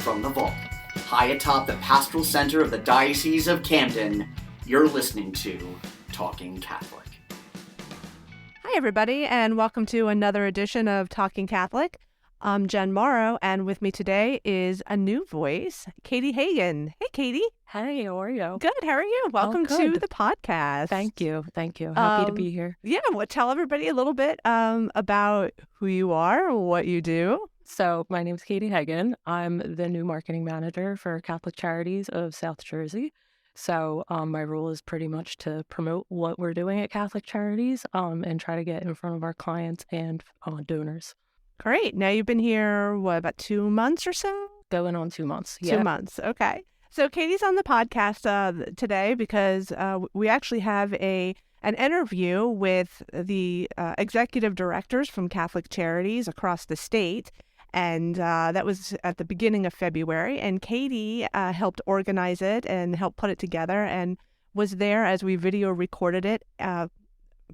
from the vault, high atop the pastoral center of the Diocese of Camden, you're listening to Talking Catholic. Hi, everybody, and welcome to another edition of Talking Catholic. I'm Jen Mauro, and with me today is a new voice, Katie Hagen. Hey, Katie. Hey, how are you? Good. How are you? Welcome to the podcast. Thank you. Happy to be here. Yeah, well, tell everybody a little bit about who you are, what you do. So my name is Katie Hagen. I'm the new marketing manager for Catholic Charities of South Jersey. So my role is pretty much to promote what we're doing at Catholic Charities and try to get in front of our clients and donors. Great. Now you've been here, about 2 months or so? Going on 2 months. Yeah. 2 months. Okay. So Katie's on the podcast today because we actually have an interview with the executive directors from Catholic Charities across the state. And that was at the beginning of February. And Katie helped organize it and helped put it together and was there as we video recorded it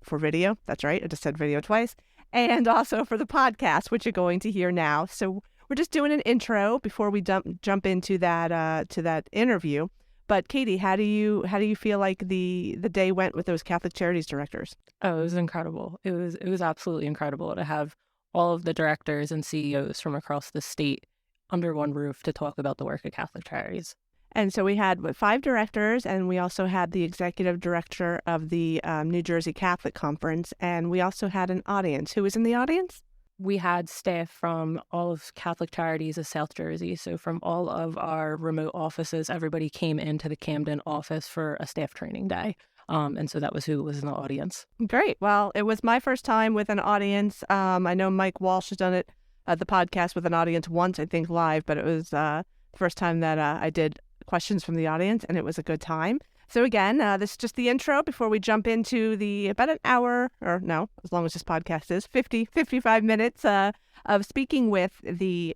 for video. That's right. I just said video twice. And also for the podcast, which you're going to hear now. So we're just doing an intro before we jump into that interview. But Katie, how do you feel like the day went with those Catholic Charities directors? Oh, it was incredible. It was absolutely incredible to have all of the directors and CEOs from across the state under one roof to talk about the work of Catholic Charities. And so we had 5 directors, and we also had the executive director of the New Jersey Catholic Conference, and we also had an audience. Who was in the audience? We had staff from all of Catholic Charities of South Jersey. So from all of our remote offices, everybody came into the Camden office for a staff training day. And so that was who was in the audience. Great. Well, it was my first time with an audience. I know Mike Walsh has done it at the podcast with an audience once, I think, live, but it was the first time that I did questions from the audience, and it was a good time. So again, this is just the intro before we jump into about an hour, or no, as long as this podcast is, 55 minutes of speaking with the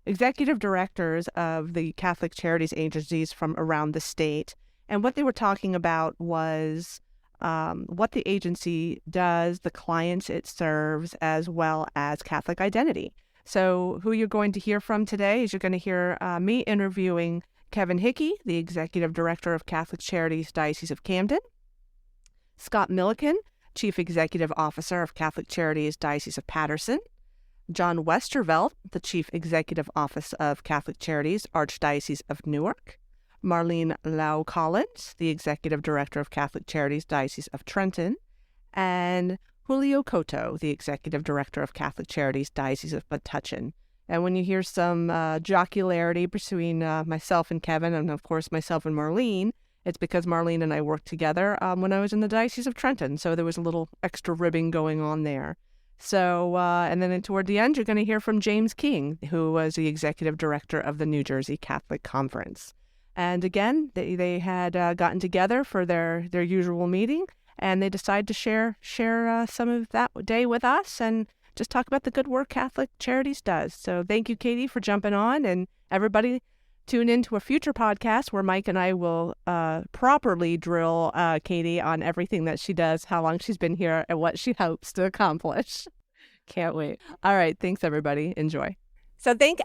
executive directors of the Catholic Charities agencies from around the state. And what they were talking about was what the agency does, the clients it serves, as well as Catholic identity. So who you're going to hear from today is you're going to hear me interviewing Kevin Hickey, the Executive Director of Catholic Charities, Diocese of Camden; Scott Milliken, Chief Executive Officer of Catholic Charities, Diocese of Paterson; John Westervelt, the Chief Executive Officer of Catholic Charities, Archdiocese of Newark; Marlene Lao-Collins, the Executive Director of Catholic Charities, Diocese of Trenton; and Julio Coto, the Executive Director of Catholic Charities, Diocese of Metuchen. And when you hear some jocularity between myself and Kevin, and of course myself and Marlene, it's because Marlene and I worked together when I was in the Diocese of Trenton. So there was a little extra ribbing going on there. So, and then toward the end, you're going to hear from James King, who was the Executive Director of the New Jersey Catholic Conference. And again, they had gotten together for their usual meeting, and they decided to share some of that day with us and just talk about the good work Catholic Charities does. So thank you, Katie, for jumping on. And everybody tune in to a future podcast where Mike and I will properly drill Katie on everything that she does, how long she's been here, and what she hopes to accomplish. Can't wait. All right. Thanks, everybody. Enjoy. So thanks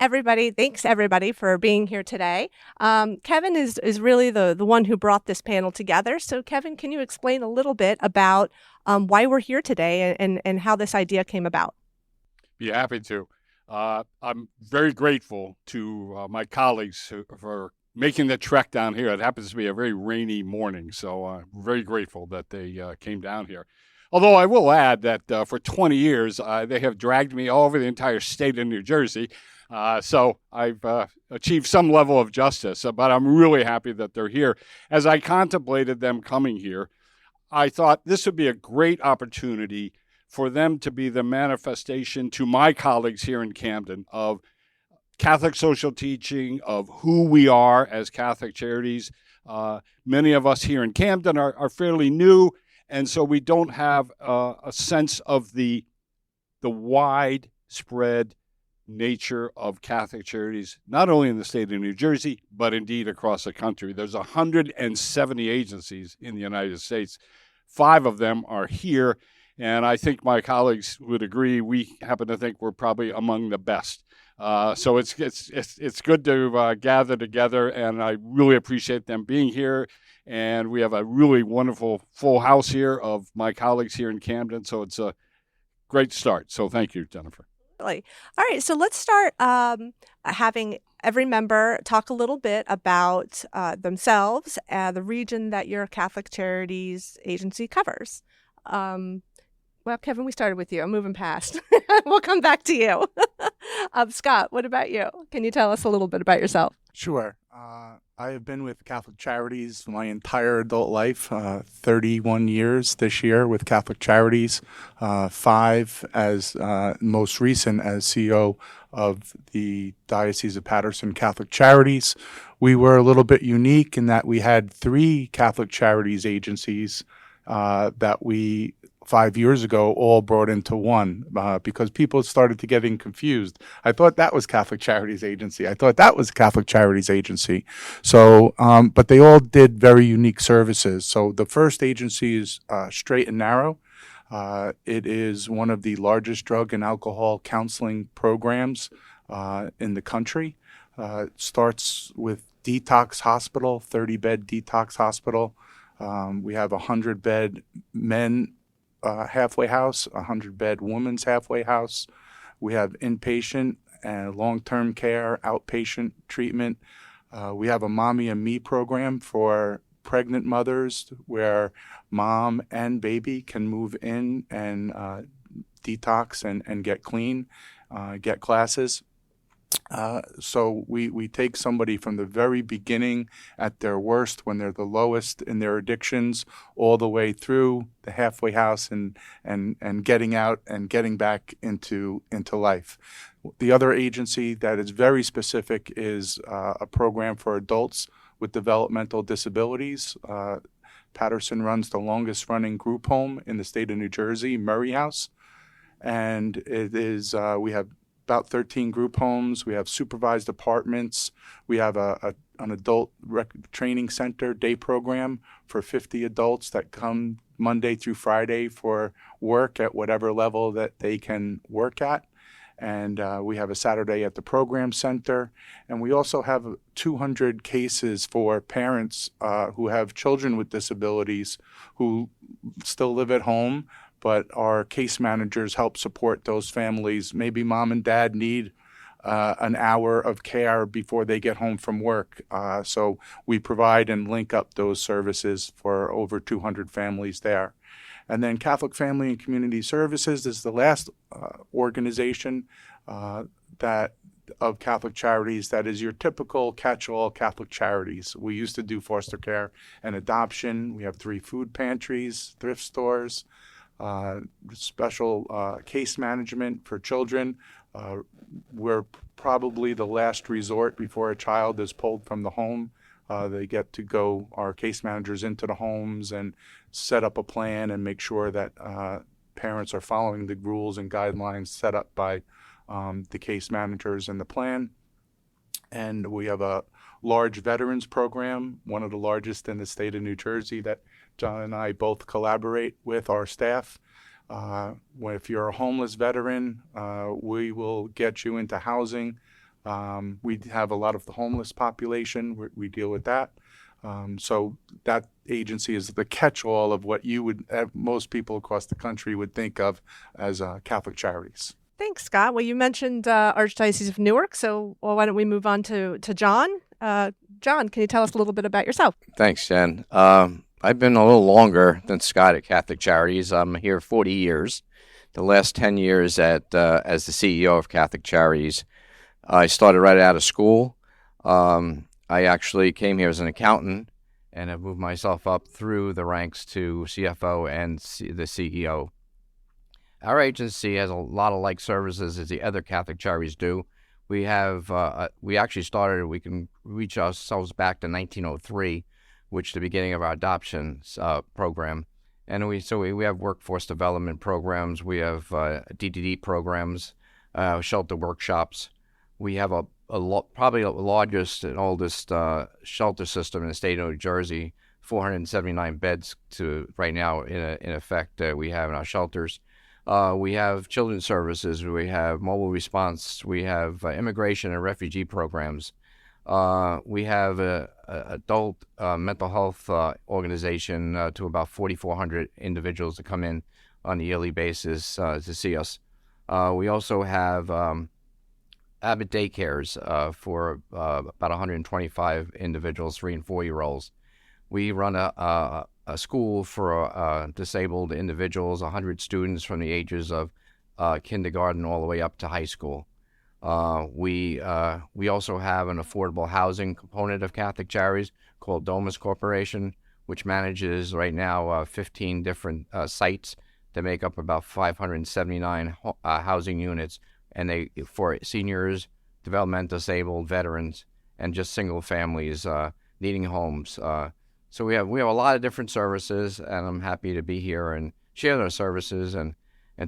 everybody for being here today. Kevin is really the one who brought this panel together. So Kevin, can you explain a little bit about why we're here today and how this idea came about? Be happy to. I'm very grateful to my colleagues for making the trek down here. It happens to be a very rainy morning, so I'm very grateful that they came down here. Although I will add that for 20 years, they have dragged me all over the entire state of New Jersey. So I've achieved some level of justice, but I'm really happy that they're here. As I contemplated them coming here, I thought this would be a great opportunity for them to be the manifestation to my colleagues here in Camden of Catholic social teaching, of who we are as Catholic Charities. Many of us here in Camden are fairly new, and so we don't have a sense of the widespread nature of Catholic Charities, not only in the state of New Jersey, but indeed across the country. There's 170 agencies in the United States. 5 of them are here, and I think my colleagues would agree. We happen to think we're probably among the best So it's good to gather together, and I really appreciate them being here. And we have a really wonderful full house here of my colleagues here in Camden. So it's a great start. So thank you, Jennifer. All right, so let's start having every member talk a little bit about themselves and the region that your Catholic Charities agency covers. Well, Kevin, we started with you. I'm moving past. We'll come back to you. Scott, what about you? Can you tell us a little bit about yourself? Sure. I have been with Catholic Charities my entire adult life, 31 years this year with Catholic Charities, 5 as most recent as CEO of the Diocese of Paterson Catholic Charities. We were a little bit unique in that we had 3 Catholic Charities agencies that we 5 years ago all brought into one because people started to getting confused. I thought that was Catholic Charities Agency. I thought that was Catholic Charities Agency. So, but they all did very unique services. So the first agency is Straight and Narrow. It is one of the largest drug and alcohol counseling programs in the country. It starts with Detox Hospital, 30-bed Detox Hospital. We have a 100-bed men halfway house, a 100-bed women's halfway house. We have inpatient and long-term care, outpatient treatment. We have a Mommy and Me program for pregnant mothers where mom and baby can move in and detox and get clean, get classes. So we take somebody from the very beginning at their worst when they're the lowest in their addictions all the way through the halfway house and getting out and getting back into life. The other agency that is very specific is a program for adults with developmental disabilities. Paterson runs the longest running group home in the state of New Jersey, Murray House. And it is, we have about 13 group homes. We have supervised apartments. We have an adult training center day program for 50 adults that come Monday through Friday for work at whatever level that they can work at. And we have a Saturday at the program center. And we also have 200 cases for parents who have children with disabilities who still live at home, but our case managers help support those families. Maybe mom and dad need an hour of care before they get home from work. So we provide and link up those services for over 200 families there. And then Catholic Family and Community Services is the last organization that of Catholic Charities that is your typical catch-all Catholic Charities. We used to do foster care and adoption. We have 3 food pantries, thrift stores, special case management for children. We're probably the last resort before a child is pulled from the home. They get to go, our case managers, into the homes and set up a plan and make sure that parents are following the rules and guidelines set up by the case managers and the plan. And we have a large veterans program, one of the largest in the state of New Jersey, that John and I both collaborate with our staff. If you're a homeless veteran, we will get you into housing. We have a lot of the homeless population. We deal with that. So that agency is the catch-all of what you would, most people across the country would think of as Catholic Charities. Thanks, Scott. Well, you mentioned Archdiocese of Newark, so why don't we move on to John? John, can you tell us a little bit about yourself? Thanks, Jen. I've been a little longer than Scott at Catholic Charities. I'm here 40 years. The last 10 years as the CEO of Catholic Charities. I started right out of school. I actually came here as an accountant and have moved myself up through the ranks to CFO and the CEO. Our agency has a lot of like services as the other Catholic Charities do. We have, we actually started, we can reach ourselves back to 1903, which is the beginning of our adoption program. And we have workforce development programs. We have DDD programs, shelter workshops. We have probably the largest and oldest shelter system in the state of New Jersey, 479 beds to right now in effect we have in our shelters. We have children's services. We have mobile response. We have immigration and refugee programs. We have a adult mental health organization to about 4,400 individuals that come in on a yearly basis to see us. We also have Abbott daycares for about 125 individuals, 3 and 4-year-olds. We run a school for disabled individuals, 100 students from the ages of kindergarten all the way up to high school. We also have an affordable housing component of Catholic Charities called Domus Corporation, which manages right now 15 different sites that make up about 579 housing units, and they for seniors, developmentally disabled, veterans, and just single families needing homes. So we have a lot of different services, and I'm happy to be here and share those services and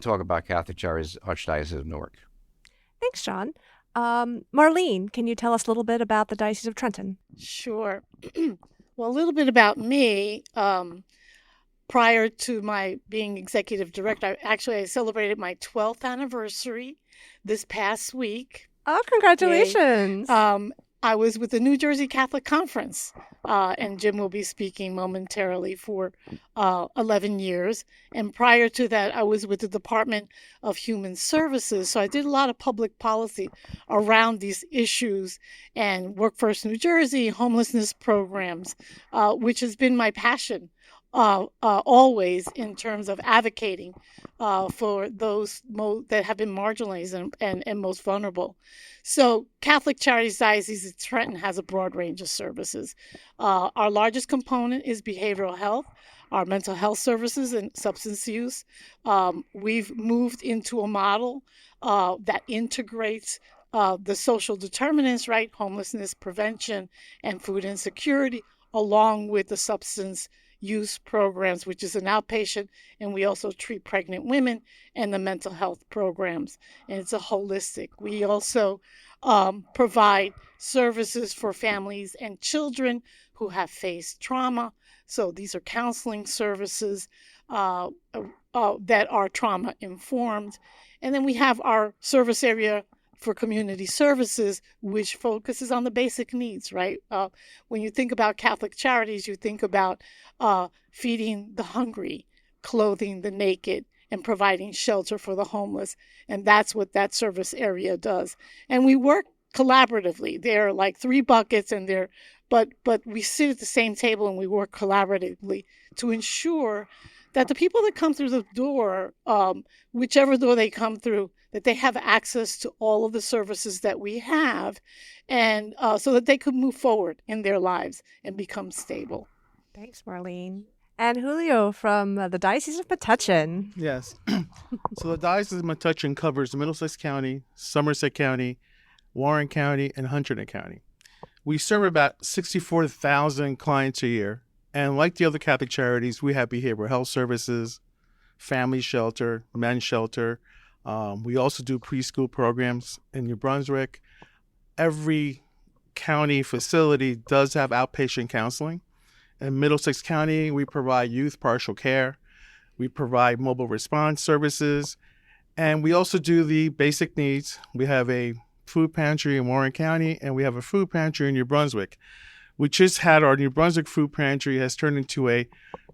talk about Catholic Charities Archdiocese of Newark. Thanks, John. Marlene, can you tell us a little bit about the Diocese of Trenton? Sure. Well, a little bit about me. Prior to my being executive director, I celebrated my 12th anniversary this past week. Oh, congratulations. I was with the New Jersey Catholic Conference, and Jim will be speaking momentarily for 11 years. And prior to that, I was with the Department of Human Services. So I did a lot of public policy around these issues and Work First New Jersey, homelessness programs, which has been my passion always in terms of advocating for those that have been marginalized and most vulnerable. So Catholic Charities Diocese of Trenton has a broad range of services. Our largest component is behavioral health, our mental health services and substance use. We've moved into a model that integrates the social determinants, right? Homelessness prevention and food insecurity, along with the substance use programs, which is an outpatient, and we also treat pregnant women, and the mental health programs, and it's a holistic. We also provide services for families and children who have faced trauma. So these are counseling services that are trauma informed. And then we have our service area for community services, which focuses on the basic needs, right? When you think about Catholic Charities, you think about feeding the hungry, clothing the naked, and providing shelter for the homeless. And that's what that service area does. And we work collaboratively. There are like 3 buckets, and but we sit at the same table and we work collaboratively to ensure that the people that come through the door, whichever door they come through, that they have access to all of the services that we have, and so that they could move forward in their lives and become stable. Thanks, Marlene. And Julio from the Diocese of Metuchen. Yes. So the Diocese of Metuchen covers Middlesex County, Somerset County, Warren County, and Hunterdon County. We serve about 64,000 clients a year. And like the other Catholic charities, we have behavioral health services, family shelter, men's shelter. We also do preschool programs in New Brunswick. Every county facility does have outpatient counseling. In Middlesex County, we provide youth partial care. We provide mobile response services. And we also do the basic needs. We have a food pantry in Warren County, and we have a food pantry in New Brunswick. We just had our New Brunswick food pantry has turned into a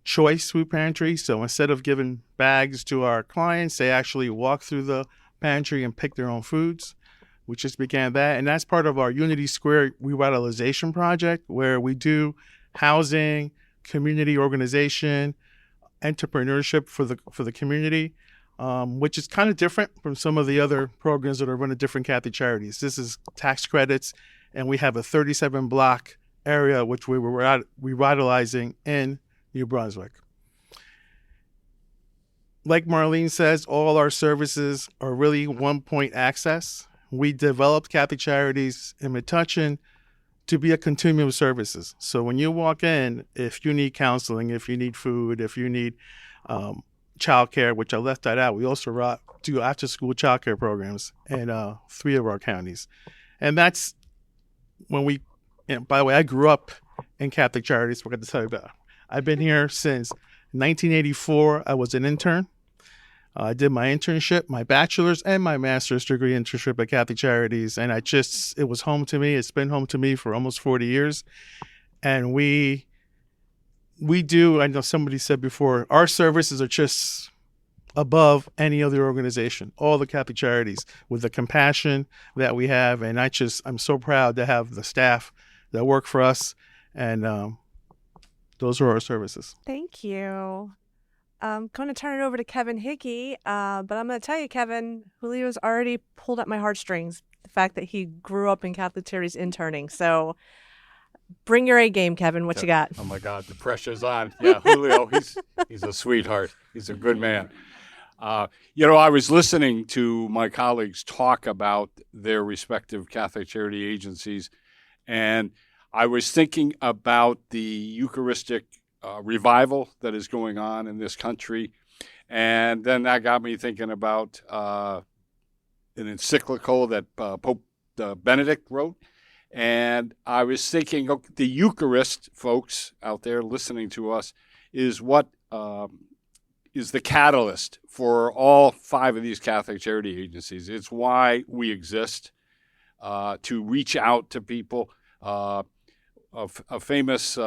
choice food pantry. So instead of giving bags to our clients, they actually walk through the pantry and pick their own foods. We just began that. And that's part of our Unity Square revitalization project, where we do housing, community organization, entrepreneurship for the community, which is kind of different from some of the other programs that are run at different Catholic charities. This is tax credits, and we have a 37-block area which we were revitalizing in New Brunswick. Like Marlene says, all our services are really one-point access. We developed Catholic Charities in Metuchen to be a continuum of services. So when you walk in, if you need counseling, if you need food, if you need childcare, which I left that out, we also do after-school childcare programs in 3 of our counties. And that's when we, by the way, I grew up in Catholic Charities, forgot to tell you about. I've been here since 1984. I was an intern. I did my internship, my bachelor's and my master's degree internship at Catholic Charities, and it was home to me. It's been home to me for almost 40 years. And we do, I know somebody said before, our services are just above any other organization, all the Catholic Charities, with the compassion that we have. And I'm so proud to have the staff that work for us. And those are our services. Thank you. I'm going to turn it over to Kevin Hickey, but I'm going to tell you, Kevin, Julio's already pulled at my heartstrings, the fact that he grew up in Catholic Charities interning. So bring your A game, Kevin. What you got? Oh, my God, the pressure's on. Yeah, Julio, he's a sweetheart. He's a good man. I was listening to my colleagues talk about their respective Catholic charity agencies, and I was thinking about the Eucharistic revival that is going on in this country. And then that got me thinking about an encyclical that Pope Benedict wrote. And I was thinking, the Eucharist, folks out there listening to us, is what is the catalyst for all 5 of these Catholic charity agencies. It's why we exist, to reach out to people. A famous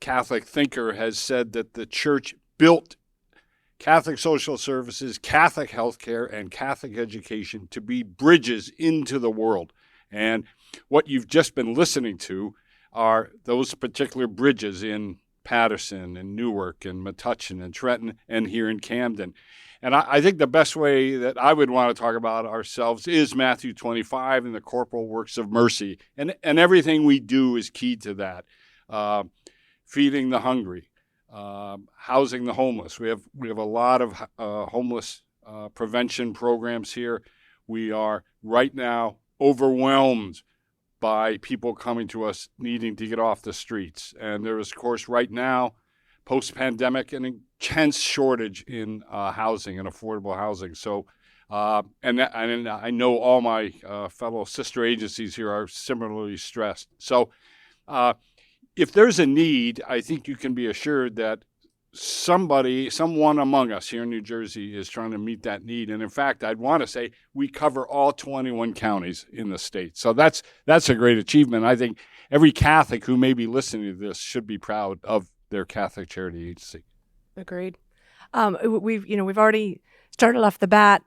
Catholic thinker has said that the Church built Catholic social services, Catholic healthcare, and Catholic education to be bridges into the world. And what you've just been listening to are those particular bridges in Paterson and Newark and Metuchen and Trenton and here in Camden. And I think the best way that I would want to talk about ourselves is Matthew 25 and the corporal works of mercy. And everything we do is key to that. Feeding the hungry, housing the homeless. We have a lot of homeless prevention programs here. We are right now overwhelmed by people coming to us needing to get off the streets. And there is, of course, right now, post-pandemic, an intense shortage in housing and affordable housing. So, and I know all my fellow sister agencies here are similarly stressed. So, if there's a need, I think you can be assured that someone among us here in New Jersey is trying to meet that need. And in fact, I'd want to say we cover all 21 counties in the state. So that's a great achievement. I think every Catholic who may be listening to this should be proud of their Catholic charity agency. Agreed. We've already started off the bat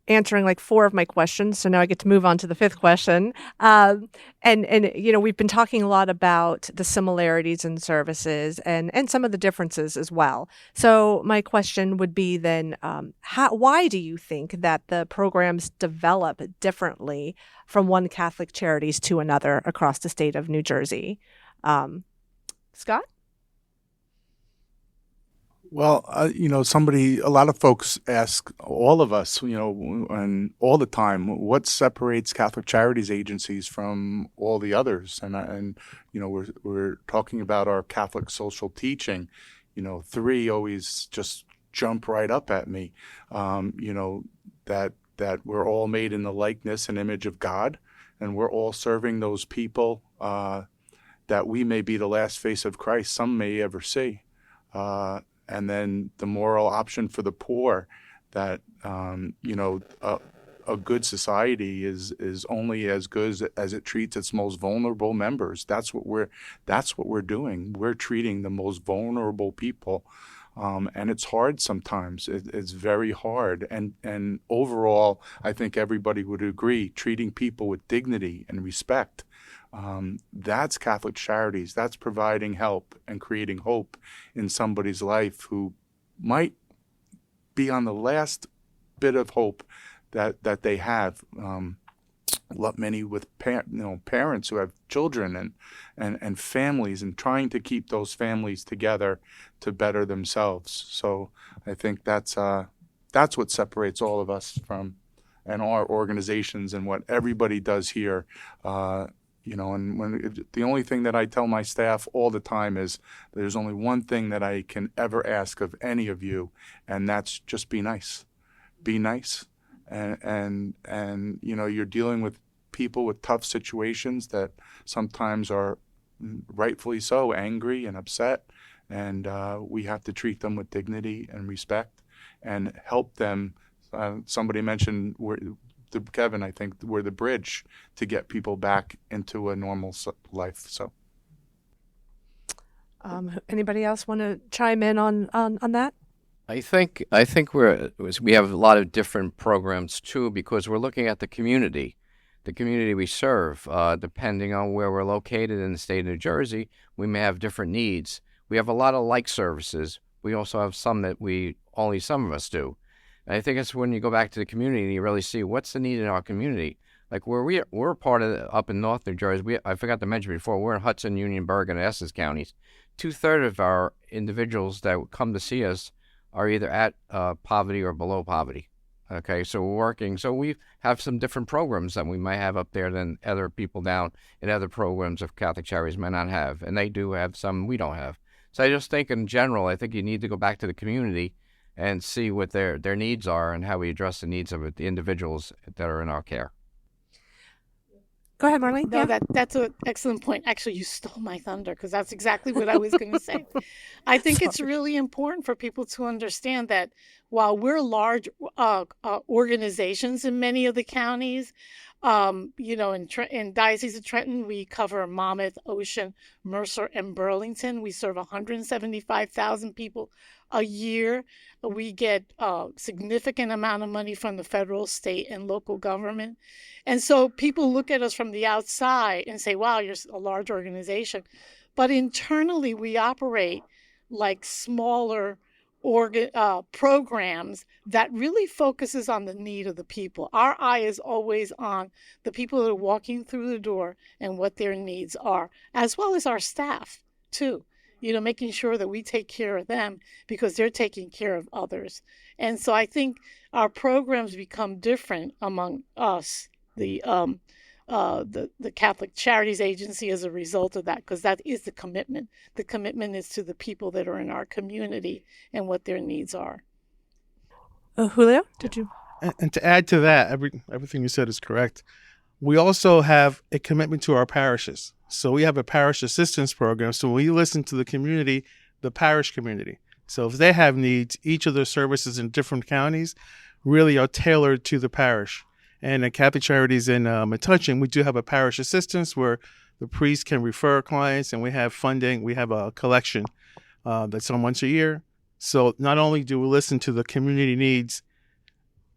answering like 4 of my questions. So now I get to move on to the 5th question. And we've been talking a lot about the similarities in services and some of the differences as well. So my question would be then, why do you think that the programs develop differently from one Catholic Charities to another across the state of New Jersey? Scott? Well, a lot of folks ask all of us, and all the time, what separates Catholic Charities agencies from all the others? And we're talking about our Catholic social teaching. 3 always just jump right up at me. That we're all made in the likeness and image of God, and we're all serving those people that we may be the last face of Christ some may ever see. And then the moral option for the poor, that a good society is only as good as it treats its most vulnerable members. That's what we're doing. We're treating the most vulnerable people, and it's hard sometimes. It's very hard. And overall, I think everybody would agree, treating people with dignity and respect. That's Catholic Charities. That's providing help and creating hope in somebody's life who might be on the last bit of hope that they have. Many with parents who have children and families, and trying to keep those families together to better themselves. So I think that's what separates all of us from and our organizations and what everybody does here. The only thing that I tell my staff all the time is there's only one thing that I can ever ask of any of you, and that's just be nice. Be nice. And you're dealing with people with tough situations that sometimes are rightfully so angry and upset, and we have to treat them with dignity and respect. and help them. Somebody mentioned Kevin, I think, we're the bridge to get people back into a normal life. So, anybody else want to chime in on that? I think we have a lot of different programs too, because we're looking at the community we serve. Depending on where we're located in the state of New Jersey, we may have different needs. We have a lot of like services. We also have some that only some of us do. And I think it's when you go back to the community and you really see what's the need in our community. Like where we're part of up in North New Jersey. I forgot to mention before, we're in Hudson, Union, Bergen, and Essex counties. 2/3 of our individuals that come to see us are either at poverty or below poverty. Okay, so we're working. So we have some different programs that we might have up there than other people down in other programs of Catholic Charities may not have. And they do have some we don't have. So I just think in general, I think you need to go back to the community and see what their needs are and how we address the needs of the individuals that are in our care. Go ahead, Marlene. No, that's an excellent point. Actually, you stole my thunder because that's exactly what I was going to say. I think it's really important for people to understand that while we're large organizations in many of the counties, in Diocese of Trenton, we cover Monmouth, Ocean, Mercer, and Burlington. We serve 175,000 people a year. We get a significant amount of money from the federal, state, and local government. And so people look at us from the outside and say, wow, you're a large organization. But internally, we operate like smaller programs that really focuses on the need of the people. Our eye is always on the people that are walking through the door and what their needs are, as well as our staff, too. Making sure that we take care of them because they're taking care of others. And so I think our programs become different among us, the Catholic Charities Agency, as a result of that, because that is the commitment. The commitment is to the people that are in our community and what their needs are. Julio, did you? And to add to that, everything you said is correct. We also have a commitment to our parishes. So we have a parish assistance program. So we listen to the community, the parish community. So if they have needs, each of their services in different counties really are tailored to the parish. And at Catholic Charities in Metuchen, we do have a parish assistance where the priest can refer clients, and we have funding. We have a collection that's on once a year. So not only do we listen to the community needs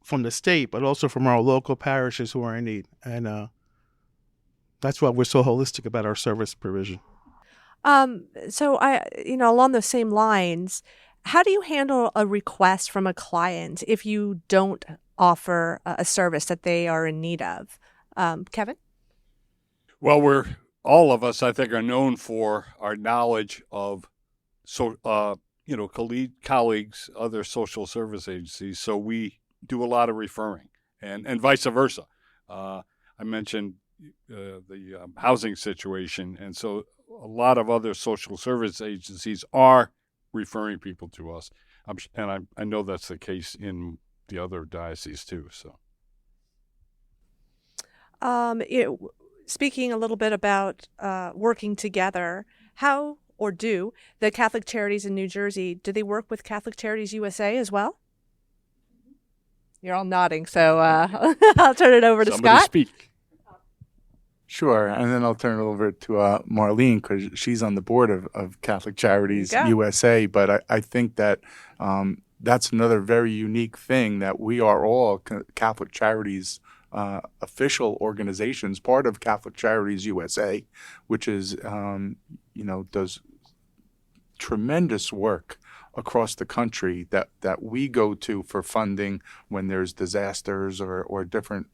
from the state, but also from our local parishes who are in need. And that's why we're so holistic about our service provision. So along those same lines, how do you handle a request from a client if you don't offer a service that they are in need of? Kevin? Well, all of us, I think, are known for our knowledge of colleagues, other social service agencies. So we do a lot of referring, and vice versa. I mentioned the housing situation, and so a lot of other social service agencies are referring people to us, and I know that's the case in the other dioceses too. So, speaking a little bit about working together, how or do the Catholic Charities in New Jersey, do they work with Catholic Charities USA as well? You're all nodding, so I'll turn it over to Somebody Scott. Speak. Sure, and then I'll turn it over to Marlene because she's on the board of Catholic Charities USA. But I think that that's another very unique thing, that we are all Catholic Charities official organizations, part of Catholic Charities USA, which is does tremendous work across the country that we go to for funding when there's disasters or different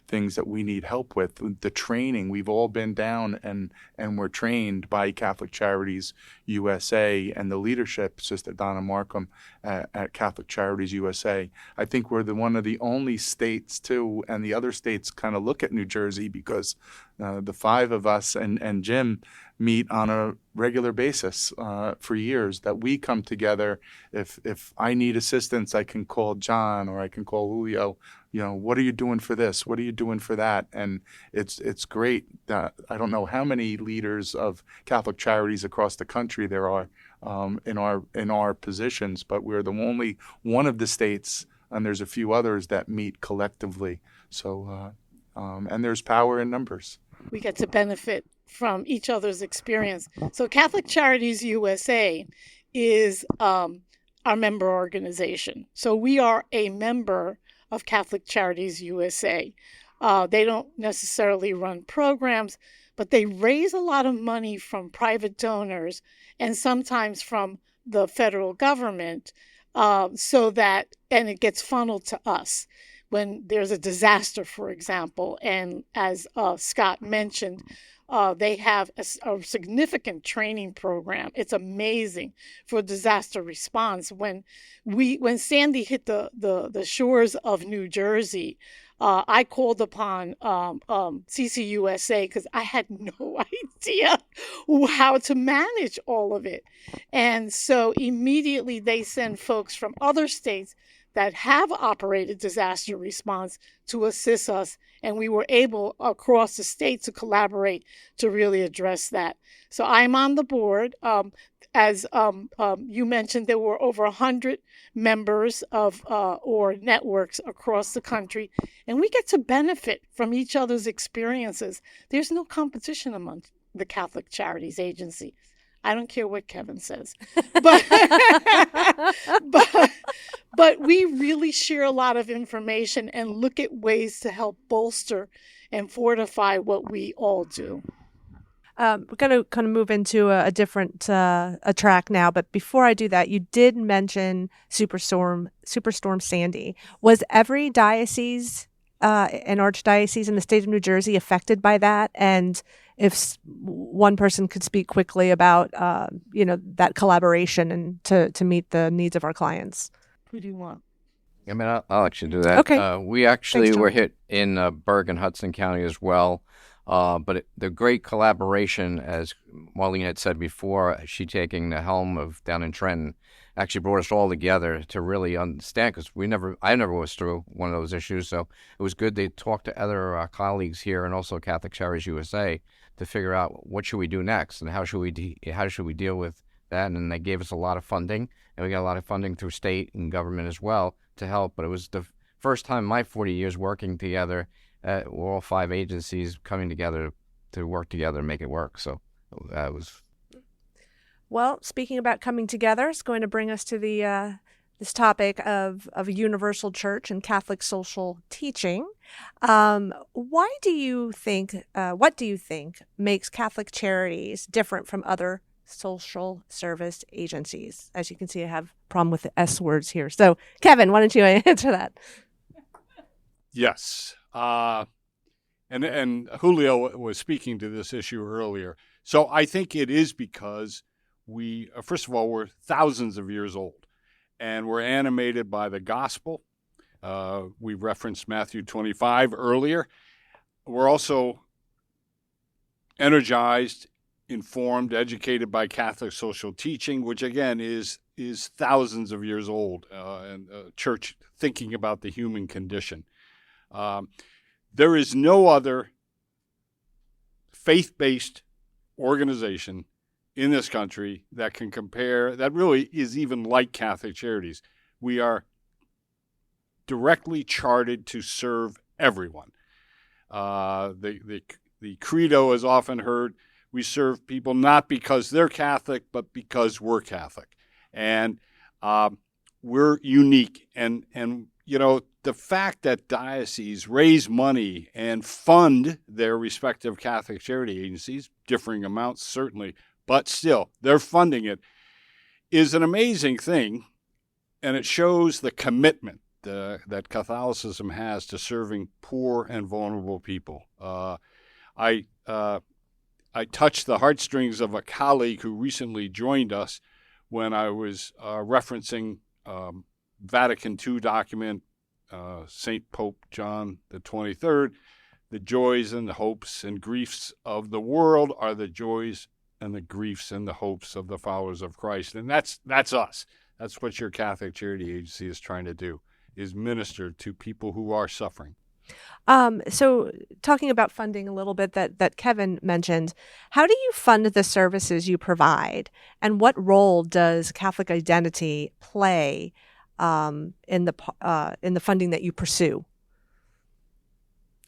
things that we need help with. The training, we've all been down and we're trained by Catholic Charities USA and the leadership, Sister Donna Markham at Catholic Charities USA. I think we're one of the only states too, and the other states kind of look at New Jersey because the five of us and Jim meet on a regular basis for years, that we come together. If I need assistance, I can call John or I can call Julio what are you doing for this? What are you doing for that? And it's great. I don't know how many leaders of Catholic Charities across the country there are in our positions, but we're the only one of the states, and there's a few others that meet collectively. So, and there's power in numbers. We get to benefit from each other's experience. So Catholic Charities USA is our member organization. So we are a member of Catholic Charities USA. They don't necessarily run programs, but they raise a lot of money from private donors and sometimes from the federal government, and it gets funneled to us when there's a disaster, for example. And as Scott mentioned, they have a significant training program. It's amazing for disaster response. When Sandy hit the shores of New Jersey, I called upon CCUSA because I had no idea how to manage all of it. And so immediately they send folks from other states that have operated disaster response to assist us. And we were able across the state to collaborate to really address that. So I'm on the board. As you mentioned, there were over 100 members of or networks across the country, and we get to benefit from each other's experiences. There's no competition among the Catholic Charities Agency. I don't care what Kevin says, but but we really share a lot of information and look at ways to help bolster and fortify what we all do. We're going to kind of move into a different a track now, but before I do that, you did mention Superstorm Sandy. Was every diocese and archdiocese in the state of New Jersey affected by that? And if one person could speak quickly about that collaboration and to meet the needs of our clients. Who do you want? I mean, I'll actually do that. Okay. We actually Thanks, were hit in Bergen, Hudson County as well. But the great collaboration, as Marlene had said before, she taking the helm of down in Trenton, actually brought us all together to really understand, because I never was through one of those issues. So it was good to talk to other colleagues here and also Catholic Charities USA to figure out what should we do next and how should we deal with that. And they gave us a lot of funding, and we got a lot of funding through state and government as well to help. But it was the first time in my 40 years working together. We're all 5 agencies coming together to work together and make it work. So that was. Well, speaking about coming together, it's going to bring us to the this topic of a universal church and Catholic social teaching. What do you think makes Catholic Charities different from other social service agencies? As you can see, I have a problem with the S words here. So, Kevin, why don't you answer that? Yes. And Julio was speaking to this issue earlier. So I think it is because we, first of all, we're thousands of years old, and we're animated by the gospel. We referenced Matthew 25 earlier. We're also energized, informed, educated by Catholic social teaching, which again is thousands of years old, and church thinking about the human condition. There is no other faith-based organization in this country that can compare, that really is even like Catholic Charities. We are directly chartered to serve everyone. The credo is often heard, we serve people not because they're Catholic, but because we're Catholic. And we're unique. And the fact that dioceses raise money and fund their respective Catholic charity agencies, differing amounts certainly, but still, they're funding it, is an amazing thing, and it shows the commitment that Catholicism has to serving poor and vulnerable people. I touched the heartstrings of a colleague who recently joined us when I was referencing Vatican II document, St. Pope John the 23rd, the joys and the hopes and griefs of the world are the joys and the griefs and the hopes of the followers of Christ. And that's us. That's what your Catholic Charity Agency is trying to do. is ministered to people who are suffering. So talking about funding a little bit that Kevin mentioned, how do you fund the services you provide, and what role does Catholic identity play in the funding that you pursue?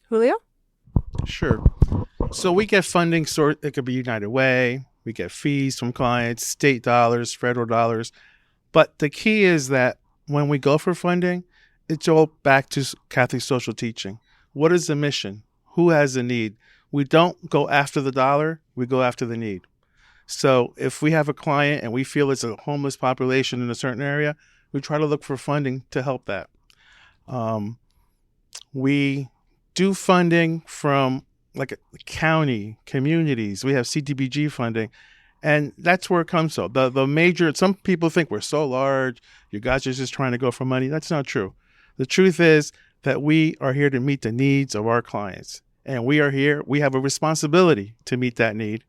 Julio? Sure. So we get funding, it could be United Way, we get fees from clients, state dollars, federal dollars. But the key is that when we go for funding, it's all back to Catholic social teaching. What is the mission? Who has the need? We don't go after the dollar, we go after the need. So if we have a client and we feel it's a homeless population in a certain area, we try to look for funding to help that. We do funding from like a county, communities. We have CDBG funding, and that's where it comes from. The major, some people think we're so large, you guys are just trying to go for money. That's not true. The truth is that we are here to meet the needs of our clients, and we have a responsibility to meet that need.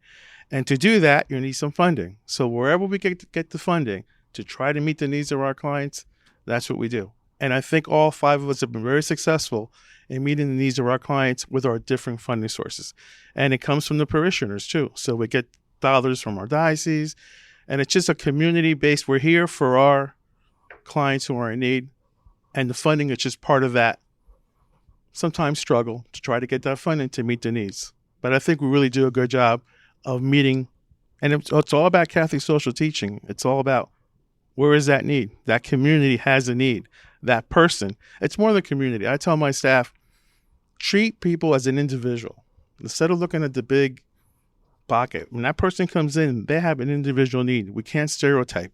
And to do that, you need some funding. So wherever we get the funding to try to meet the needs of our clients, that's what we do. And I think all 5 of us have been very successful in meeting the needs of our clients with our different funding sources. And it comes from the parishioners too. So we get dollars from our diocese, and it's just a community-based, we're here for our clients who are in need, and the funding is just part of that sometimes struggle to try to get that funding to meet the needs. But I think we really do a good job of meeting, and it's all about Catholic social teaching. It's all about where is that need? That community has a need. That person. It's more than community. I tell my staff, treat people as an individual. Instead of looking at the big bucket, when that person comes in, they have an individual need. We can't stereotype.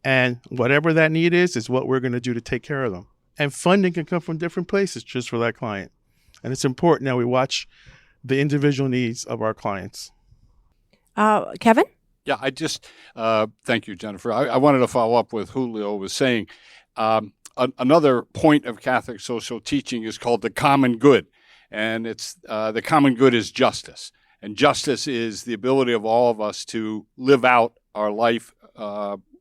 And whatever that need is what we're going to do to take care of them. And funding can come from different places just for that client. And it's important that we watch the individual needs of our clients. Kevin? Yeah, I just, thank you, Jennifer. I wanted to follow up with Julio was saying. Another point of Catholic social teaching is called the common good. And it's the common good is justice. And justice is the ability of all of us to live out our life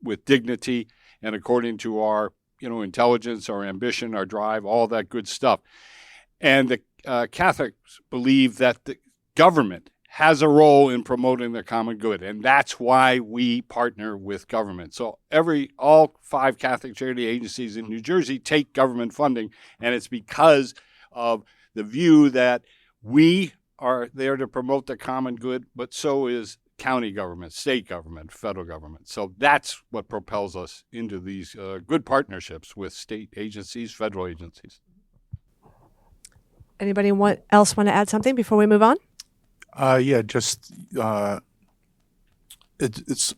with dignity and according to our intelligence, our ambition, our drive, all that good stuff. And the Catholics believe that the government has a role in promoting the common good, and that's why we partner with government. So all 5 Catholic charity agencies in New Jersey take government funding, and it's because of the view that we are there to promote the common good, but so is county government, state government, federal government. So that's what propels us into these good partnerships with state agencies, federal agencies. Anybody else want to add something before we move on? It's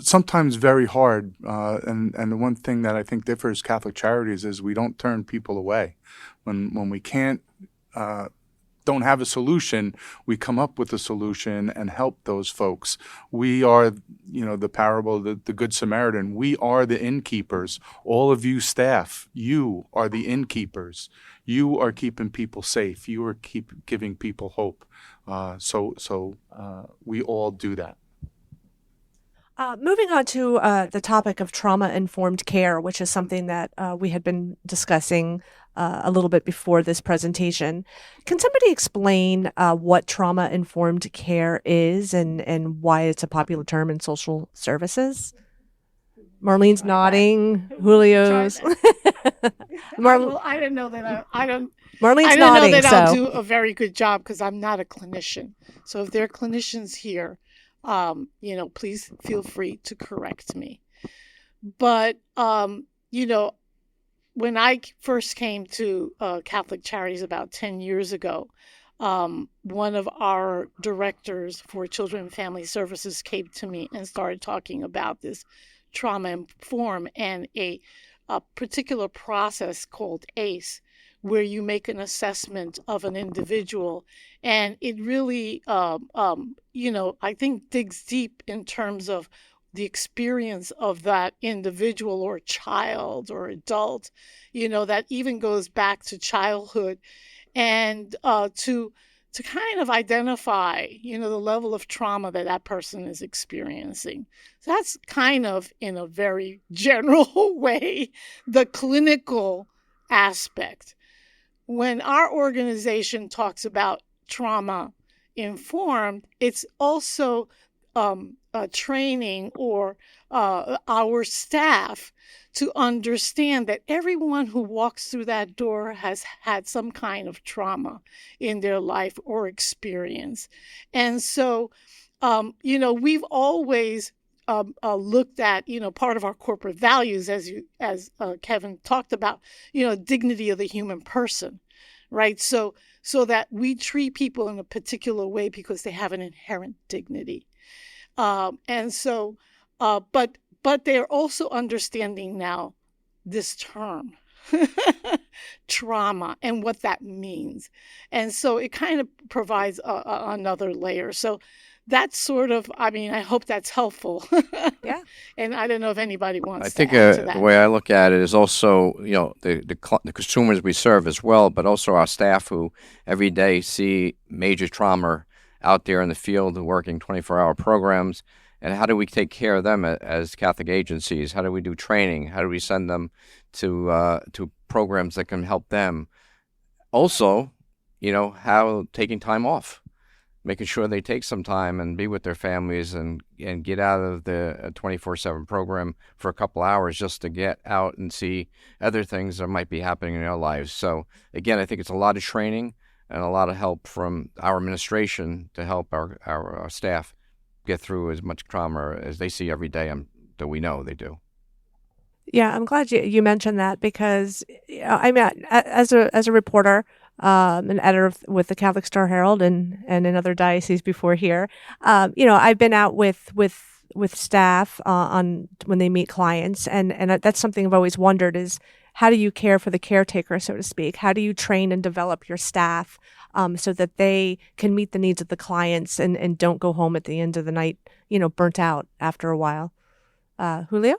sometimes very hard, and the one thing that I think differs Catholic Charities is we don't turn people away. When we don't have a solution, we come up with a solution and help those folks. We are, the parable, the Good Samaritan. We are the innkeepers. All of you staff, you are the innkeepers. You are keeping people safe. You are giving people hope. So we all do that. Moving on to the topic of trauma-informed care, which is something that we had been discussing a little bit before this presentation. Can somebody explain what trauma-informed care is and why it's a popular term in social services? Marlene's nodding. Julio's. Well, I didn't know that. I don't. Marlene's I didn't nodding. know that I'll so do a very good job because I'm not a clinician. So if there are clinicians here, please feel free to correct me. But when I first came to Catholic Charities about 10 years ago, one of our directors for Children and Family Services came to me and started talking about this trauma-informed and a particular process called ACE, where you make an assessment of an individual. And it really, I think digs deep in terms of the experience of that individual or child or adult, that even goes back to childhood, and to to kind of identify, the level of trauma that that person is experiencing. So that's kind of, in a very general way, the clinical aspect. When our organization talks about trauma informed, it's also training or our staff to understand that everyone who walks through that door has had some kind of trauma in their life or experience. And so, we've always looked at, part of our corporate values, as Kevin talked about, dignity of the human person, right? So that we treat people in a particular way because they have an inherent dignity. But they're also understanding now this term, trauma, and what that means. And so it kind of provides another layer. So that's sort of, I hope that's helpful. Yeah. And I don't know if anybody wants I think to add to that. the way I look at it is also, the consumers we serve as well, but also our staff who every day see major trauma out there in the field working 24-hour programs. And how do we take care of them as Catholic agencies? How do we do training? How do we send them to programs that can help them? Also, how taking time off, making sure they take some time and be with their families and get out of the 24/7 program for a couple hours just to get out and see other things that might be happening in their lives. So again, I think it's a lot of training and a lot of help from our administration to help our staff get through as much trauma as they see every day, that we know they do. Yeah, I'm glad you mentioned that because as a reporter, an editor with the Catholic Star Herald and in other dioceses before here, I've been out with staff on when they meet clients, and that's something I've always wondered is how do you care for the caretaker, so to speak? How do you train and develop your staff so that they can meet the needs of the clients and don't go home at the end of the night, burnt out after a while? Julio?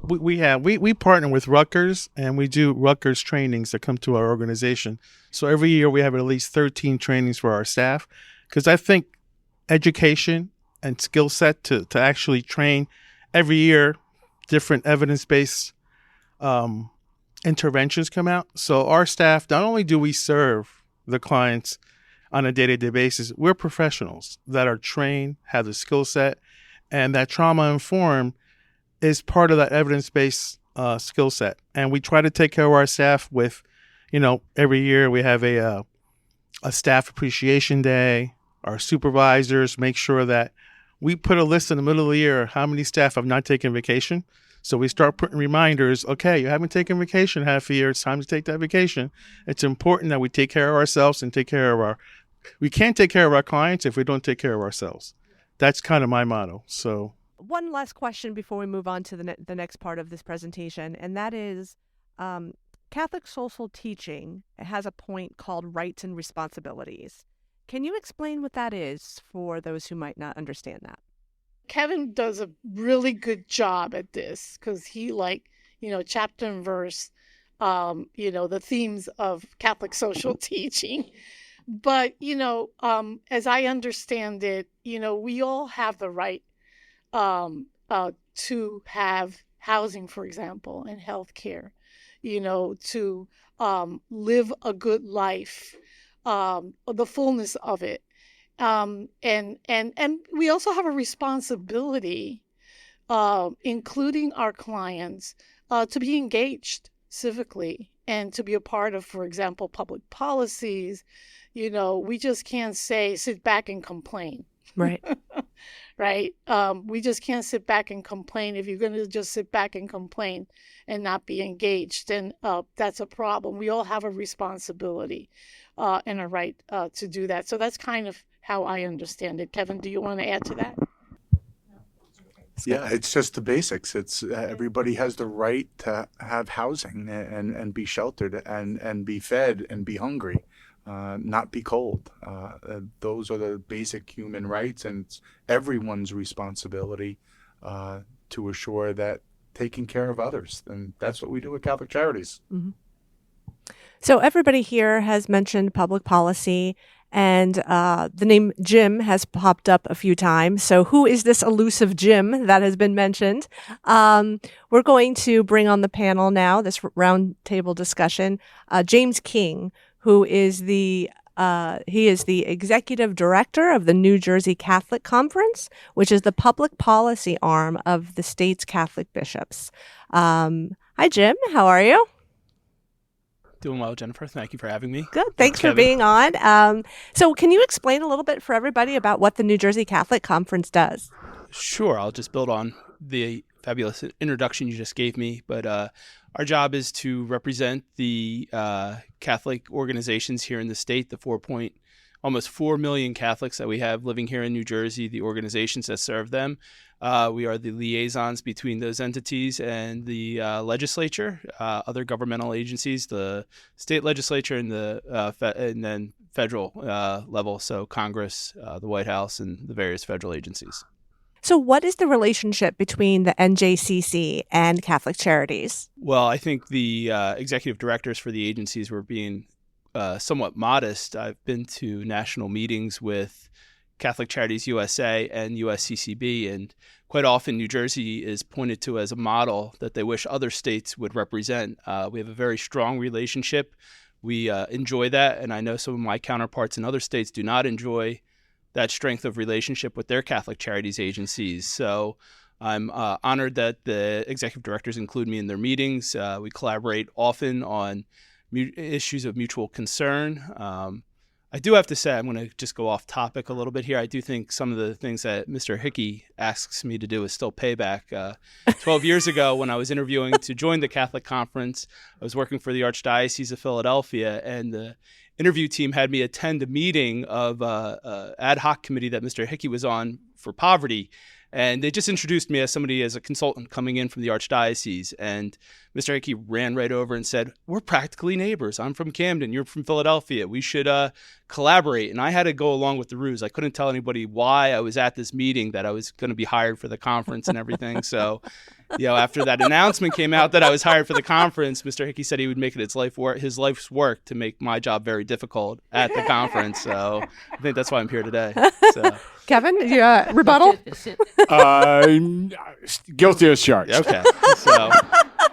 We partner with Rutgers, and we do Rutgers trainings that come to our organization. So every year we have at least 13 trainings for our staff, because I think education and skill set to actually train every year, different evidence-based interventions come out. So our staff, not only do we serve the clients on a day-to-day basis, we're professionals that are trained, have the skill set, and that trauma-informed is part of that evidence-based skill set. And we try to take care of our staff with, every year we have a staff appreciation day. Our supervisors make sure that we put a list in the middle of the year how many staff have not taken vacation. So we start putting reminders, okay, you haven't taken vacation half a year, it's time to take that vacation. It's important that we take care of ourselves and we can't take care of our clients if we don't take care of ourselves. That's kind of my motto. So one last question before we move on to the next part of this presentation, and that is Catholic social teaching has a point called rights and responsibilities. Can you explain what that is for those who might not understand that? Kevin does a really good job at this because he chapter and verse, the themes of Catholic social teaching. But, as I understand it, we all have the right to have housing, for example, and health care, to live a good life, the fullness of it. And we also have a responsibility, including our clients, to be engaged civically and to be a part of, for example, public policies. We just can't sit back and complain. Right. Right. We just can't sit back and complain. If you're going to just sit back and complain and not be engaged, then that's a problem. We all have a responsibility and a right to do that. So that's kind of how I understand it. Kevin, do you want to add to that? Yeah, it's just the basics. It's everybody has the right to have housing and be sheltered and be fed and be hungry, not be cold. Those are the basic human rights, and it's everyone's responsibility to assure that taking care of others. And that's what we do at Catholic Charities. Mm-hmm. So everybody here has mentioned public policy, and the name Jim has popped up a few times. So who is this elusive Jim that has been mentioned? We're going to bring on the panel now, this roundtable discussion, James King, who is he is the executive director of the New Jersey Catholic Conference, which is the public policy arm of the state's Catholic bishops. Hi, Jim. How are you? Doing well, Jennifer. Thank you for having me. Good. Thanks for being on. So can you explain a little bit for everybody about what the New Jersey Catholic Conference does? Sure. I'll just build on the fabulous introduction you just gave me. But our job is to represent the Catholic organizations here in the state, the almost 4 million Catholics that we have living here in New Jersey, the organizations that serve them. We are the liaisons between those entities and the legislature, other governmental agencies, the state legislature, and and then federal level, so Congress, the White House, and the various federal agencies. So what is the relationship between the NJCC and Catholic Charities? Well, I think the executive directors for the agencies were being somewhat modest. I've been to national meetings with Catholic Charities USA and USCCB, and quite often New Jersey is pointed to as a model that they wish other states would represent. We have a very strong relationship. We enjoy that, and I know some of my counterparts in other states do not enjoy that strength of relationship with their Catholic Charities agencies. So I'm honored that the executive directors include me in their meetings. We collaborate often on issues of mutual concern. I do have to say, I'm going to just go off topic a little bit here. I do think some of the things that Mr. Hickey asks me to do is still payback. 12 years ago, when I was interviewing to join the Catholic Conference, I was working for the Archdiocese of Philadelphia, and the interview team had me attend a meeting of an ad hoc committee that Mr. Hickey was on for poverty. And they just introduced me as a consultant coming in from the Archdiocese. And Mr. Hickey ran right over and said, "We're practically neighbors. I'm from Camden. You're from Philadelphia. We should collaborate." And I had to go along with the ruse. I couldn't tell anybody why I was at this meeting, that I was going to be hired for the conference and everything. So, after that announcement came out that I was hired for the conference, Mr. Hickey said he would make it his life's work to make my job very difficult at the conference. So I think that's why I'm here today. So. Kevin, rebuttal? Guilty as charged. Okay. So,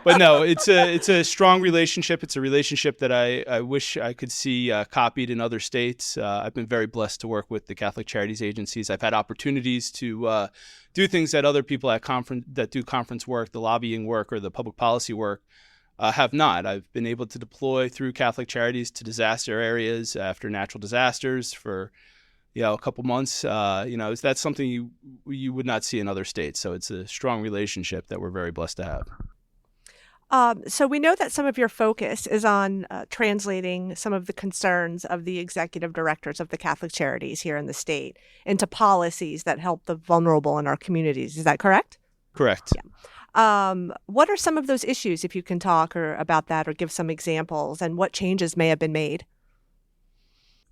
but no, it's a strong relationship. It's a relationship that I wish I could see copied in other states. I've been very blessed to work with the Catholic Charities agencies. I've had opportunities to do things that other people at that do conference work, the lobbying work or the public policy work, have not. I've been able to deploy through Catholic Charities to disaster areas after natural disasters for a couple months. That's something you would not see in other states. So it's a strong relationship that we're very blessed to have. So we know that some of your focus is on translating some of the concerns of the executive directors of the Catholic Charities here in the state into policies that help the vulnerable in our communities. Is that correct? Correct. Yeah. What are some of those issues, if you can talk about that or give some examples, and what changes may have been made?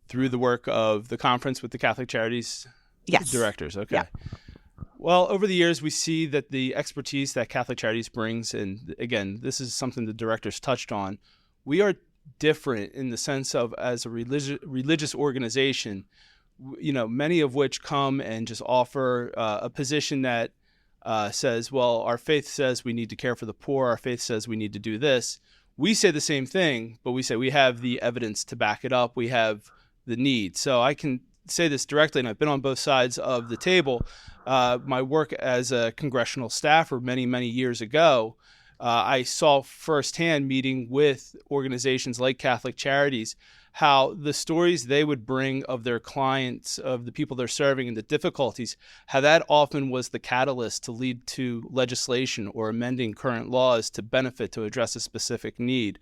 Through the work of the conference with the Catholic Charities directors. Okay. Yeah. Well, over the years, we see that the expertise that Catholic Charities brings, and again, this is something the directors touched on, we are different in the sense of, as a religious organization, many of which come and just offer a position that says, well, our faith says we need to care for the poor, our faith says we need to do this. We say the same thing, but we say we have the evidence to back it up, we have the need. So I can say this directly, and I've been on both sides of the table. My work as a congressional staffer many, many years ago, I saw firsthand, meeting with organizations like Catholic Charities, how the stories they would bring of their clients, of the people they're serving, and the difficulties, how that often was the catalyst to lead to legislation or amending current laws to address a specific need.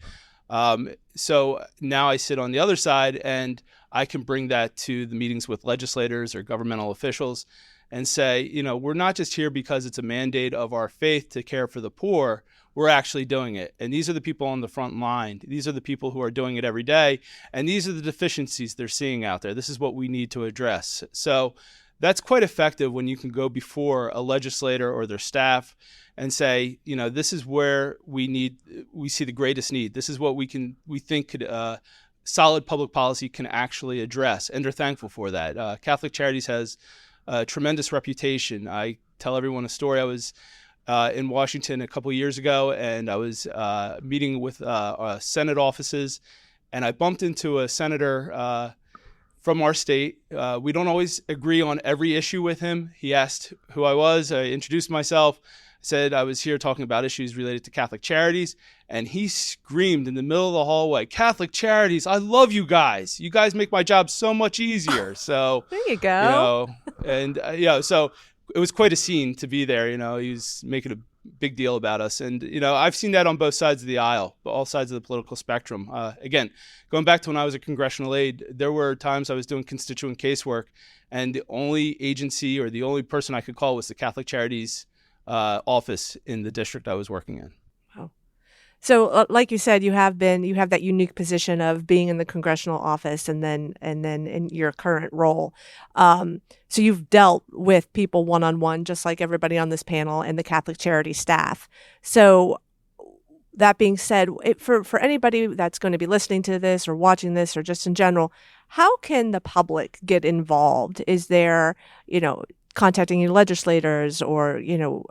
So now I sit on the other side, and I can bring that to the meetings with legislators or governmental officials and say, we're not just here because it's a mandate of our faith to care for the poor. We're actually doing it. And these are the people on the front line. These are the people who are doing it every day. And these are the deficiencies they're seeing out there. This is what we need to address. So that's quite effective when you can go before a legislator or their staff and say, this is where we see the greatest need. This is what we think could solid public policy can actually address, and they're thankful for that. Catholic Charities has a tremendous reputation. I tell everyone a story. I was in Washington a couple of years ago, and I was meeting with Senate offices, and I bumped into a senator from our state. We don't always agree on every issue with him. He asked who I was. I introduced myself, said I was here talking about issues related to Catholic Charities, and he screamed in the middle of the hallway, "Catholic Charities, I love you guys. You guys make my job so much easier." So there you go. So it was quite a scene to be there. He was making a big deal about us. And, I've seen that on both sides of the aisle, all sides of the political spectrum. Again, going back to when I was a congressional aide, there were times I was doing constituent casework, and the only agency or the only person I could call was the Catholic Charities office in the district I was working in. Wow. So, like you said, you have that unique position of being in the congressional office, and then in your current role. So you've dealt with people one-on-one, just like everybody on this panel and the Catholic Charities staff. So that being said, for anybody that's going to be listening to this or watching this or just in general, how can the public get involved? Is there, contacting your legislators or,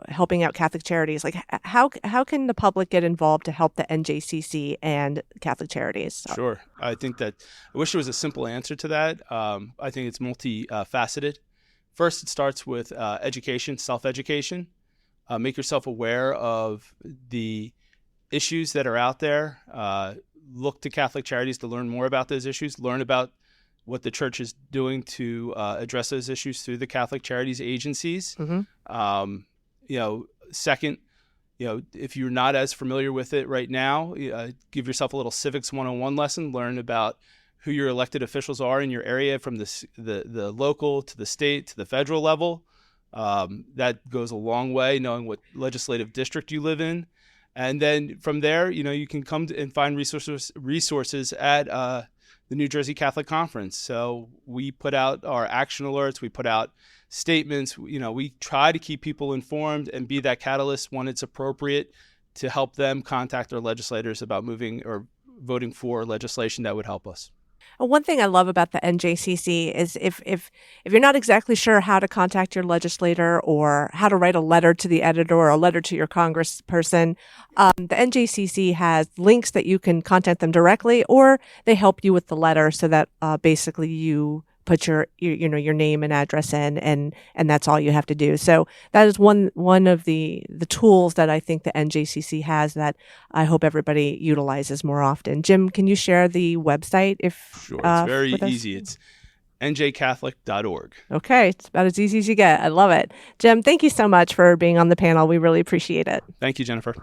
helping out Catholic Charities? Like, how can the public get involved to help the NJCC and Catholic Charities? Sure. I think that I wish there was a simple answer to that. I think it's multifaceted. First, it starts with education, self-education. Make yourself aware of the issues that are out there. Look to Catholic Charities to learn more about those issues. Learn about what the church is doing to address those issues through the Catholic Charities agencies. Mm-hmm. Second, if you're not as familiar with it right now, give yourself a little civics 101 lesson. Learn about who your elected officials are in your area, from the local to the state to the federal level. That goes a long way, knowing what legislative district you live in. And then from there, you can come and find resources at the New Jersey Catholic Conference. So we put out our action alerts, we put out statements. We try to keep people informed and be that catalyst when it's appropriate to help them contact their legislators about moving or voting for legislation that would help us. One thing I love about the NJCC is if you're not exactly sure how to contact your legislator or how to write a letter to the editor or a letter to your congressperson, the NJCC has links that you can contact them directly, or they help you with the letter so that basically you put your name and address in, and that's all you have to do. So that is one of the tools that I think the NJCC has that I hope everybody utilizes more often. Jim, can you share the website? Sure, it's very easy. It's njcatholic.org. Okay, it's about as easy as you get. I love it. Jim, thank you so much for being on the panel. We really appreciate it. Thank you, Jennifer.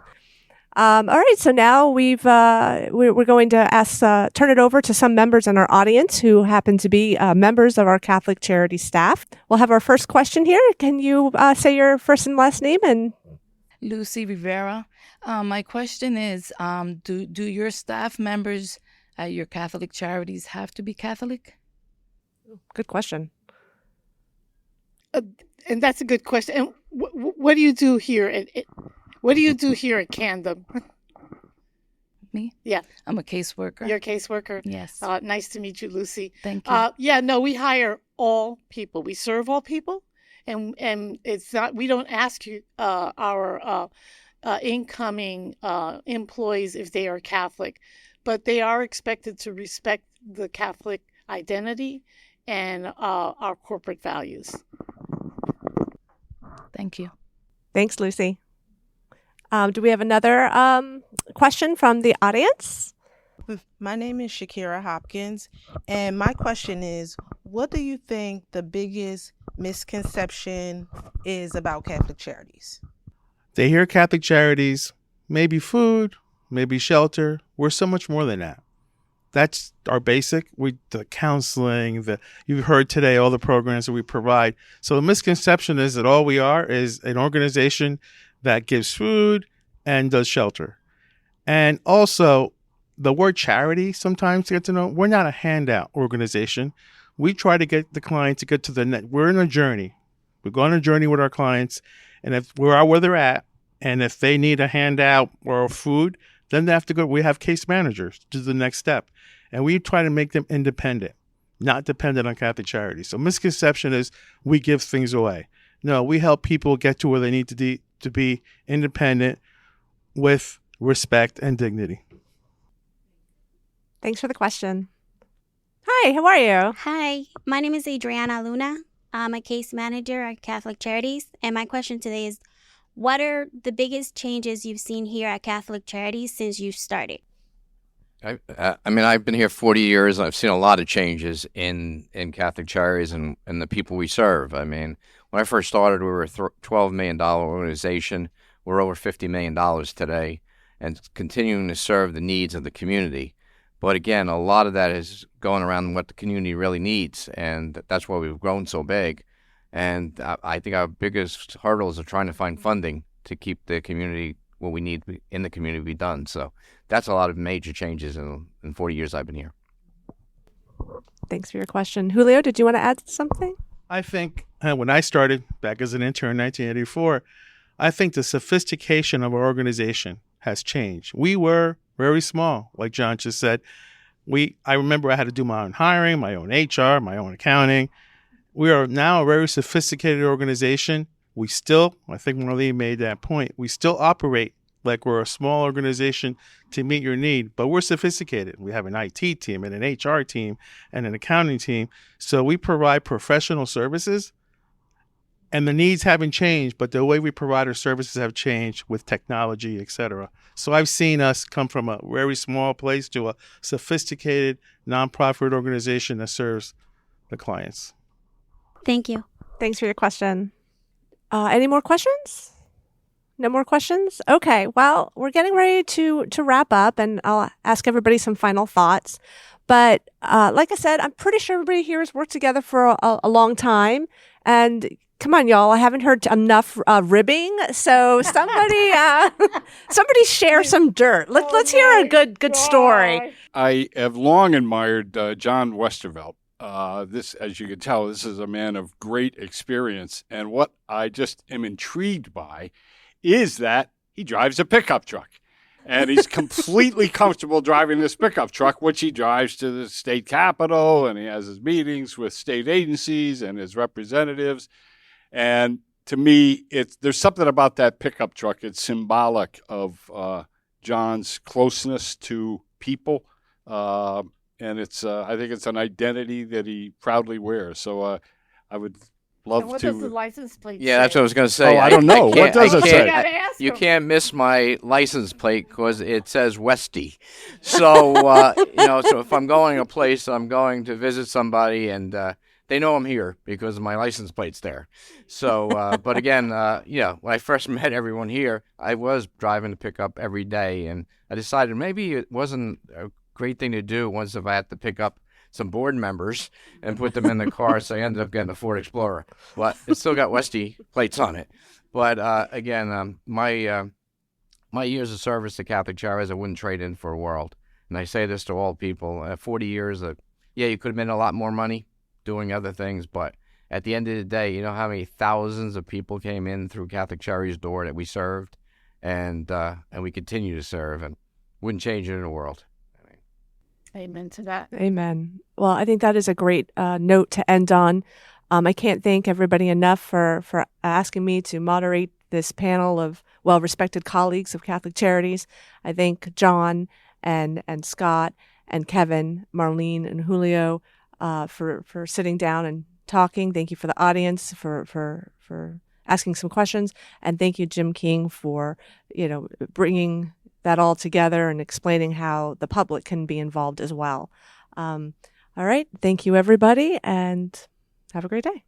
All right, so now we're going to turn it over to some members in our audience who happen to be members of our Catholic Charities staff. We'll have our first question here. Can you say your first and last name? And Lucy Rivera. My question is, do your staff members at your Catholic Charities have to be Catholic? Good question. And that's a good question. And what do you do here? What do you do here at Camden? Me? Yeah. I'm a caseworker. You're a caseworker? Yes. Nice to meet you, Lucy. Thank you. We hire all people. We serve all people. And it's not, we don't ask you, our incoming employees if they are Catholic, but they are expected to respect the Catholic identity and our corporate values. Thank you. Thanks, Lucy. Do we have another question from the audience? My name is Shakira Hopkins, and my question is, what do you think the biggest misconception is about Catholic Charities? They hear Catholic Charities, maybe food, maybe shelter. We're so much more than that. That's our basic. The counseling, you've heard today, all the programs that we provide. So the misconception is that all we are is an organization that gives food and does shelter. And also, the word charity, sometimes you get to know, we're not a handout organization. we try to get the client to get to the net. We're in a journey. We go on a journey with our clients, and if we're out where they're at, and if they need a handout or food, then they have to go. We have case managers to the next step, and we try to make them independent, not dependent on Catholic Charities. So misconception is we give things away. No, we help people get to where they need to be independent with respect and dignity. Thanks for the question. Hi, how are you? Hi, my name is Adriana Luna. I'm a case manager at Catholic Charities, and my question today is, what are the biggest changes you've seen here at Catholic Charities since you started? I've been here 40 years, and I've seen a lot of changes in Catholic Charities and the people we serve. I mean, when I first started, we were a $12 million organization. We're over $50 million today and continuing to serve the needs of the community. But again, a lot of that is going around what the community really needs, and that's why we've grown so big. And I think our biggest hurdles are trying to find funding to keep the community, what we need in the community, be done. So that's a lot of major changes in 40 years I've been here. Thanks for your question. Julio, did you want to add something? I think when I started back as an intern in 1984, I think the sophistication of our organization has changed. We were very small, like John just said. I remember I had to do my own hiring, my own HR, my own accounting. We are now a very sophisticated organization. We still, I think Marlene made that point, we still operate like we're a small organization to meet your need, but we're sophisticated. We have an IT team and an HR team and an accounting team. So we provide professional services, and the needs haven't changed, but the way we provide our services have changed with technology, et cetera. So I've seen us come from a very small place to a sophisticated nonprofit organization that serves the clients. Thank you. Thanks for your question. Any more questions? No more questions? Okay, well, we're getting ready to wrap up, and I'll ask everybody some final thoughts. But like I said, I'm pretty sure everybody here has worked together for a long time. And come on, y'all, I haven't heard enough ribbing. So somebody share some dirt. Let's hear a good story. I have long admired John Westervelt. This, as you can tell, this is a man of great experience. And what I just am intrigued by is that he drives a pickup truck. And he's completely comfortable driving this pickup truck, which he drives to the state capitol, and he has his meetings with state agencies and his representatives. And to me, there's something about that pickup truck. It's symbolic of John's closeness to people. And I think it's an identity that he proudly wears. So I would love and what to. does the license plate Yeah, say? that's what I was going to say. Oh, I don't know. What does it say? You can't miss my license plate because it says Westy. So, so if I'm going a place, I'm going to visit somebody, and they know I'm here because my license plate's there. So, but again, when I first met everyone here, I was driving to pick up every day, and I decided maybe it wasn't a great thing to do once if I had to pick up some board members and put them in the car, so I ended up getting a Ford Explorer. But it still got Westy plates on it. But again, my years of service to Catholic Charities, I wouldn't trade in for a world. And I say this to all people: 40 years, you could have made a lot more money doing other things, but at the end of the day, you know how many thousands of people came in through Catholic Charities' door that we served, and we continue to serve, and wouldn't change it in the world. Amen to that. Amen. Well, I think that is a great note to end on. I can't thank everybody enough for asking me to moderate this panel of well-respected colleagues of Catholic Charities. I thank John and Scott and Kevin, Marlene, and Julio for sitting down and talking. Thank you for the audience for asking some questions, and thank you, Jim King, for bringing that all together and explaining how the public can be involved as well. All right. Thank you, everybody, and have a great day.